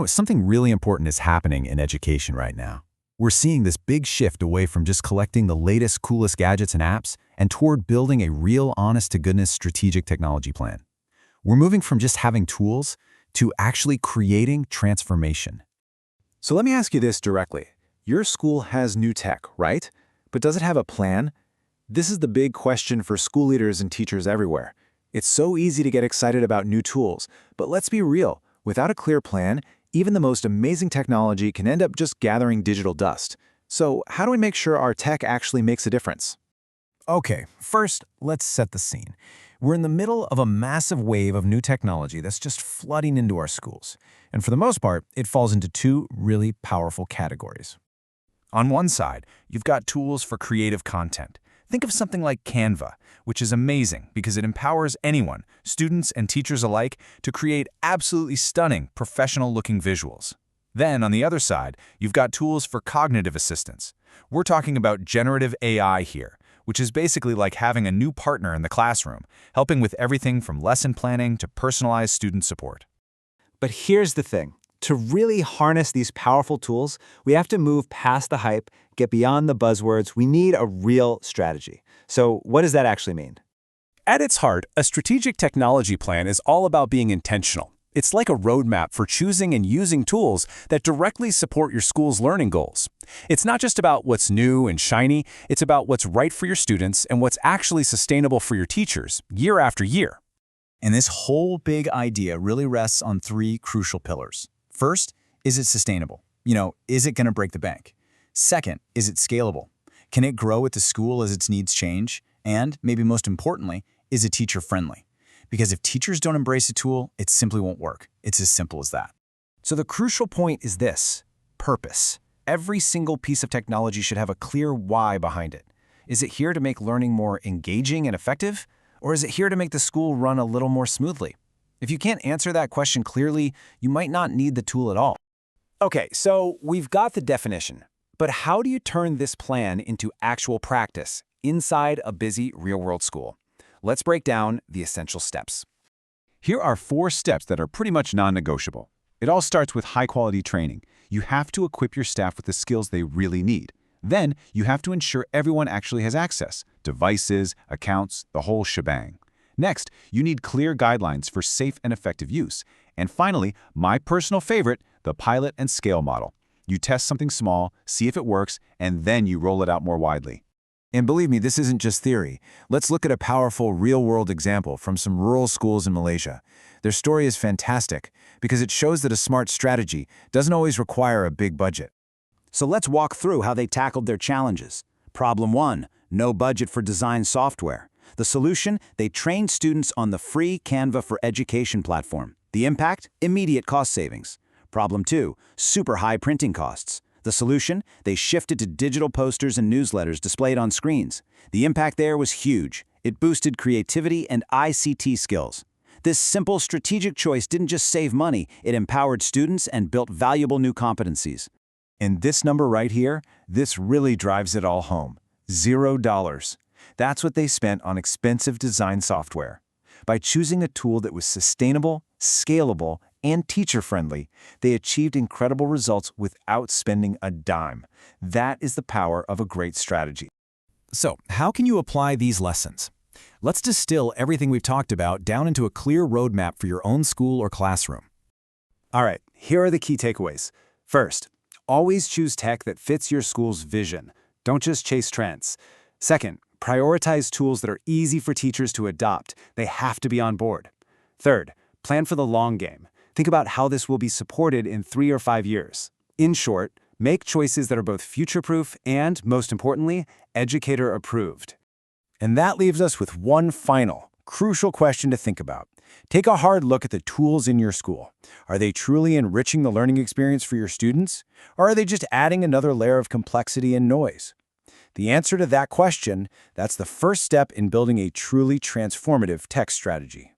Something really important is happening in education right now. We're seeing this big shift away from just collecting the latest, coolest gadgets and apps and toward building a real, honest-to-goodness strategic technology plan. We're moving from just having tools to actually creating transformation. So let me ask you this directly. Your school has new tech, right? But does it have a plan? This is the big question for school leaders and teachers everywhere. It's so easy to get excited about new tools, but let's be real. Without a clear plan, even the most amazing technology can end up just gathering digital dust. So how do we make sure our tech actually makes a difference? Okay, first, let's set the scene. We're in the middle of a massive wave of new technology that's just flooding into our schools. And for the most part, it falls into two really powerful categories. On one side, you've got tools for creative content. Think of something like Canva, which is amazing because it empowers anyone, students and teachers alike, to create absolutely stunning, professional-looking visuals. Then, on the other side, you've got tools for cognitive assistance. We're talking about generative AI here, which is basically like having a new partner in the classroom, helping with everything from lesson planning to personalized student support. But here's the thing. To really harness these powerful tools, we have to move past the hype, get beyond the buzzwords. We need a real strategy. So what does that actually mean? At its heart, a strategic technology plan is all about being intentional. It's like a roadmap for choosing and using tools that directly support your school's learning goals. It's not just about what's new and shiny, it's about what's right for your students and what's actually sustainable for your teachers, year after year. And this whole big idea really rests on three crucial pillars. First, is it sustainable? Is it going to break the bank? Second, is it scalable? Can it grow at the school as its needs change? And, maybe most importantly, is it teacher-friendly? Because if teachers don't embrace a tool, it simply won't work. It's as simple as that. So the crucial point is this: purpose. Every single piece of technology should have a clear why behind it. Is it here to make learning more engaging and effective? Or is it here to make the school run a little more smoothly? If you can't answer that question clearly, you might not need the tool at all. Okay, so we've got the definition. But how do you turn this plan into actual practice inside a busy real-world school? Let's break down the essential steps. Here are 4 steps that are pretty much non-negotiable. It all starts with high-quality training. You have to equip your staff with the skills they really need. Then, you have to ensure everyone actually has access: devices, accounts, the whole shebang. Next, you need clear guidelines for safe and effective use. And finally, my personal favorite, the pilot and scale model. You test something small, see if it works, and then you roll it out more widely. And believe me, this isn't just theory. Let's look at a powerful real-world example from some rural schools in Malaysia. Their story is fantastic because it shows that a smart strategy doesn't always require a big budget. So let's walk through how they tackled their challenges. Problem 1, no budget for design software. The solution, they trained students on the free Canva for Education platform. The impact, immediate cost savings. Problem 2, super high printing costs. The solution, they shifted to digital posters and newsletters displayed on screens. The impact there was huge. It boosted creativity and ICT skills. This simple strategic choice didn't just save money, it empowered students and built valuable new competencies. And this number right here, this really drives it all home. $0. That's what they spent on expensive design software. By choosing a tool that was sustainable, scalable, and teacher-friendly, they achieved incredible results without spending a dime. That is the power of a great strategy. So, how can you apply these lessons? Let's distill everything we've talked about down into a clear roadmap for your own school or classroom. All right, here are the key takeaways. First, always choose tech that fits your school's vision. Don't just chase trends. Second, prioritize tools that are easy for teachers to adopt. They have to be on board. Third, plan for the long game. Think about how this will be supported in 3 or 5 years. In short, make choices that are both future-proof and, most importantly, educator-approved. And that leaves us with one final, crucial question to think about. Take a hard look at the tools in your school. Are they truly enriching the learning experience for your students? Or are they just adding another layer of complexity and noise? The answer to that question, that's the first step in building a truly transformative tech strategy.